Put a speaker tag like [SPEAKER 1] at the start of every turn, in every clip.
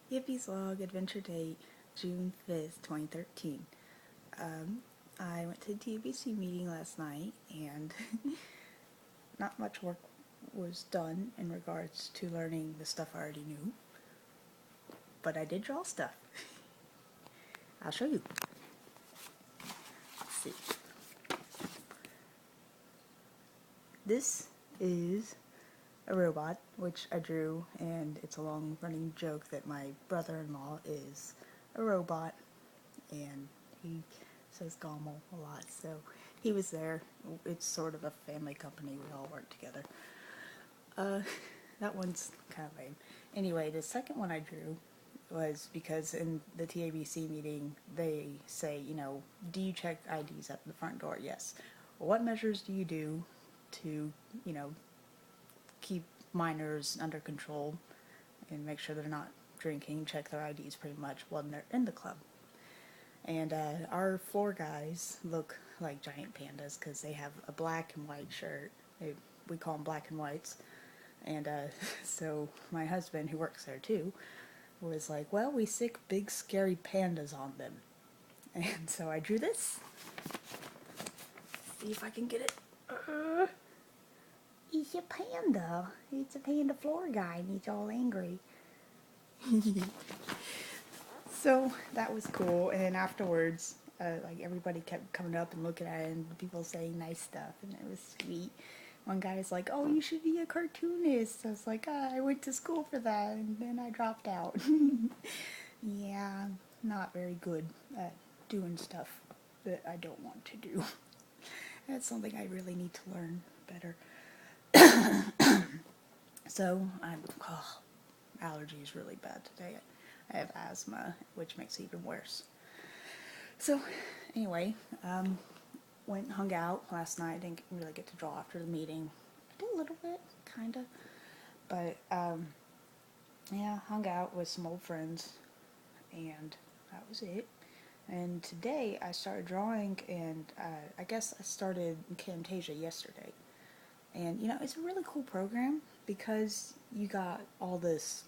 [SPEAKER 1] Yippy's Log Adventure Date, June 5th, 2013. I went to the TBC meeting last night and not much work was done in regards to learning the stuff I already knew, but I did draw stuff. I'll show you. Let's see. This is a robot, which I drew, and it's a long running joke that my brother-in-law is a robot, and he says Gommel a lot, so he was there. It's sort of a family company, we all work together. That one's kind of lame. Anyway, the second one I drew was because in the TABC meeting, they say, do you check IDs at the front door? Yes. Well, what measures do you do to, keep minors under control and make sure they're not drinking, check their IDs pretty much when they're in the club? And our floor guys look like giant pandas because they have a black and white shirt. We call them black and whites. And so my husband, who works there too, was like, well, we stick big scary pandas on them. And so I drew this. See if I can get it. He's a panda. It's a panda floor guy and he's all angry. So that was cool, and then afterwards, everybody kept coming up and looking at it, and people saying nice stuff, and it was sweet. One guy was like, "Oh, you should be a cartoonist." I was like, "I went to school for that, and then I dropped out." Yeah, I'm not very good at doing stuff that I don't want to do. That's something I really need to learn better. So, allergy is really bad today. I have asthma, which makes it even worse. So, anyway, went and hung out last night. Didn't really get to draw after the meeting. I did a little bit, kinda. But, yeah, hung out with some old friends, and that was it. And today I started drawing, and I guess I started Camtasia yesterday. And, it's a really cool program because you got all this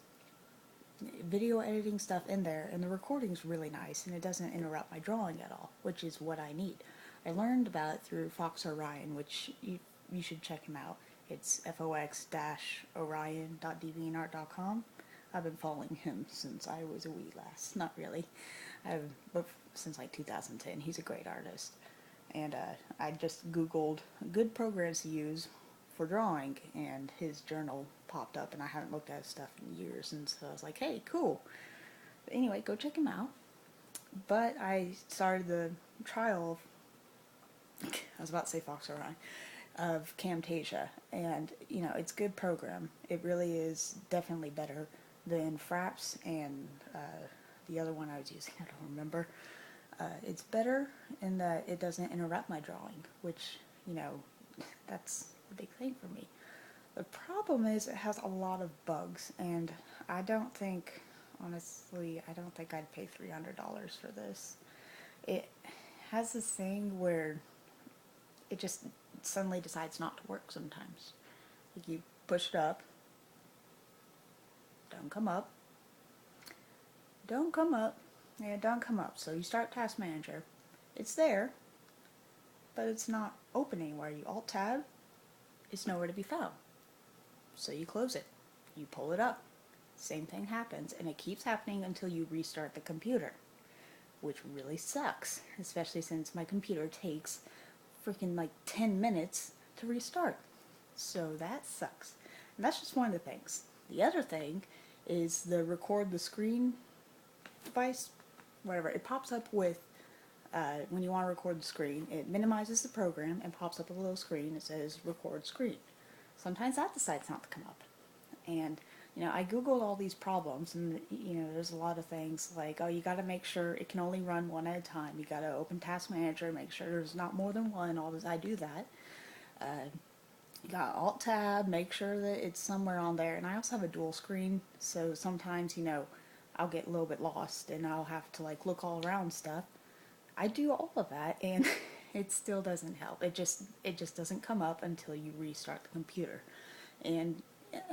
[SPEAKER 1] video editing stuff in there, and the recording's really nice, and it doesn't interrupt my drawing at all, which is what I need. I learned about it through Fox Orion, which you should check him out. It's fox-orion.deviantart.com. I've been following him since I was a wee lass. Not really. But since like 2010. He's a great artist. And I just Googled good programs to use for drawing, and his journal popped up, and I haven't looked at his stuff in years, and so I was like, hey, cool. But anyway, go check him out. But I started the trial of, I was about to say Fox Orion, of Camtasia, and it's a good program. It really is definitely better than Fraps and the other one I was using, I don't remember. It's better in that it doesn't interrupt my drawing, which, that's the big thing for me. The problem is it has a lot of bugs, and I don't think, honestly, I don't think I'd pay $300 for this. It has this thing where it just suddenly decides not to work sometimes. Like you push it up, don't come up, don't come up, yeah, don't come up. So you start Task Manager. It's there, but it's not open anywhere. You Alt-Tab, it's nowhere to be found. So you close it. You pull it up. Same thing happens, and it keeps happening until you restart the computer, which really sucks, especially since my computer takes freaking like 10 minutes to restart. So that sucks. And that's just one of the things. The other thing is the record the screen device, whatever. It pops up with, when you want to record the screen, it minimizes the program and pops up a little screen that says record screen. Sometimes that decides not to come up. And, I Googled all these problems, and, there's a lot of things like, oh, you got to make sure it can only run one at a time. You got to open Task Manager, make sure there's not more than one. All this, I do that. You got Alt-Tab, make sure that it's somewhere on there. And I also have a dual screen, so sometimes, I'll get a little bit lost, and I'll have to, look all around stuff. I do all of that, and it still doesn't help. It just doesn't come up until you restart the computer. And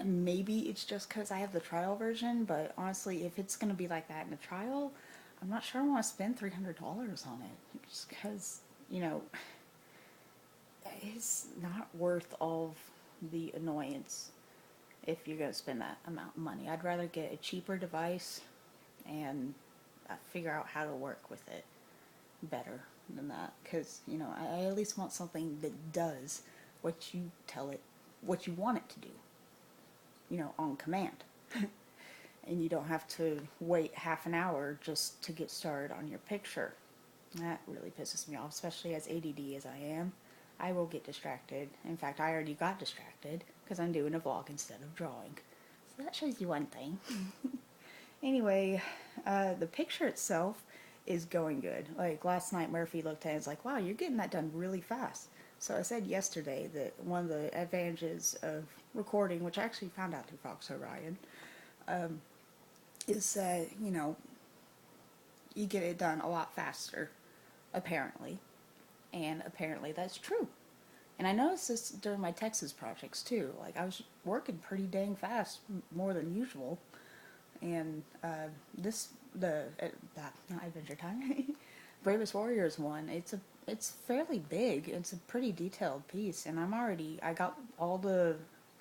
[SPEAKER 1] Maybe it's just because I have the trial version, but honestly, if it's going to be like that in the trial, I'm not sure I want to spend $300 on it. Just because, you know, it's not worth all of the annoyance if you're going to spend that amount of money. I'd rather get a cheaper device and figure out how to work with it better than that. Because, you know, I at least want something that does what you tell it, what you want it to do, you know, on command. And you don't have to wait half an hour just to get started on your picture. That really pisses me off, especially as ADD as I am. I will get distracted. In fact, I already got distracted because I'm doing a vlog instead of drawing. So that shows you one thing. Anyway, the picture itself is going good. Like last night Murphy looked at it and was like, wow, you're getting that done really fast. So I said yesterday that one of the advantages of recording, which I actually found out through Fox Orion, is that, you know, you get it done a lot faster, apparently. And apparently that's true. And I noticed this during my Texas projects too. Like I was working pretty dang fast, more than usual. And not Adventure Time, Bravest Warriors one. It's fairly big. It's a pretty detailed piece, and I got all the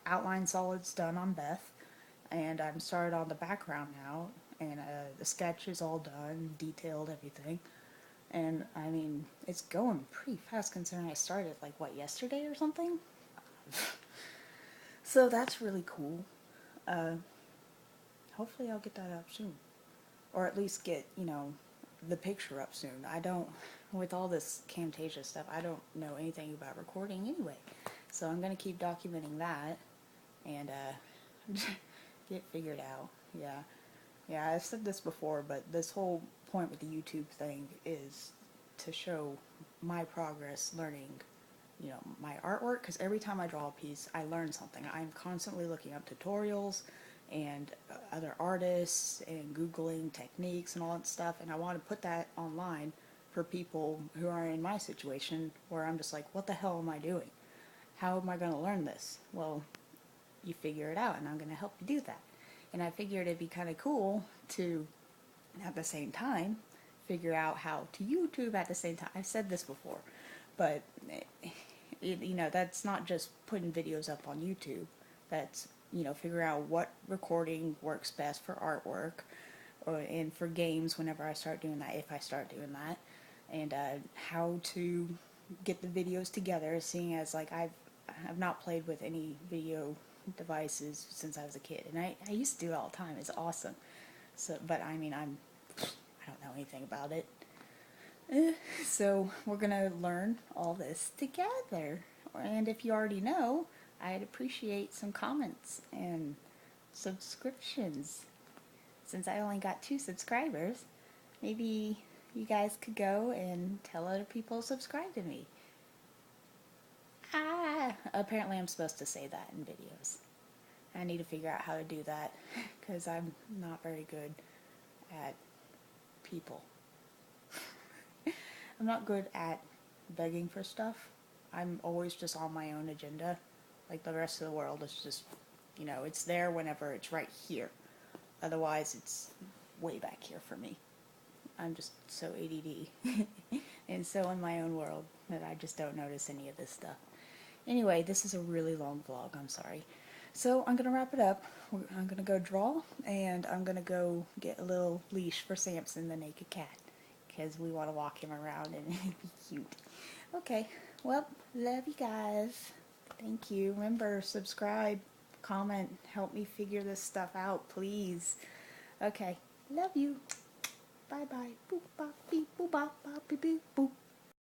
[SPEAKER 1] outline solids done on Beth, and I'm started on the background now, and the sketch is all done, detailed everything. And I mean, it's going pretty fast considering I started like what, yesterday or something. So that's really cool. Hopefully I'll get that up soon, or at least get, you know, the picture up soon. I don't, with all this Camtasia stuff, I don't know anything about recording anyway, so I'm gonna keep documenting that and get figured out. Yeah, I've said this before, but this whole point with the YouTube thing is to show my progress learning, you know, my artwork, because every time I draw a piece, I learn something. I'm constantly looking up tutorials and other artists and Googling techniques and all that stuff, and I want to put that online for people who are in my situation where I'm just like, what the hell am I doing? How am I going to learn this? Well, you figure it out, and I'm going to help you do that. And I figured it'd be kind of cool to, at the same time, figure out how to YouTube at the same time. I've said this before, but you know, that's not just putting videos up on YouTube. That's, you know, figure out what recording works best for artwork, and for games whenever I start doing that, if I start doing that, and how to get the videos together, seeing as like I've not played with any video devices since I was a kid, and I used to do it all the time. It's awesome. So, but I mean, I don't know anything about it. So we're gonna learn all this together. And if you already know, I'd appreciate some comments and subscriptions. Since I only got 2 subscribers, maybe you guys could go and tell other people to subscribe to me. Apparently I'm supposed to say that in videos. I need to figure out how to do that because I'm not very good at people. I'm not good at begging for stuff. I'm always just on my own agenda. Like the rest of the world is just, you know, it's there whenever it's right here. Otherwise it's way back here for me. I'm just so ADD and so in my own world that I just don't notice any of this stuff. Anyway, this is a really long vlog, I'm sorry. So I'm going to wrap it up. I'm going to go draw, and I'm going to go get a little leash for Samson, the naked cat, because we want to walk him around and be cute. Okay, well, love you guys. Thank you. Remember, subscribe, comment, help me figure this stuff out, please. Okay, love you. Bye-bye. Boop, bop, beep, boop, bop, bop, beep, boop.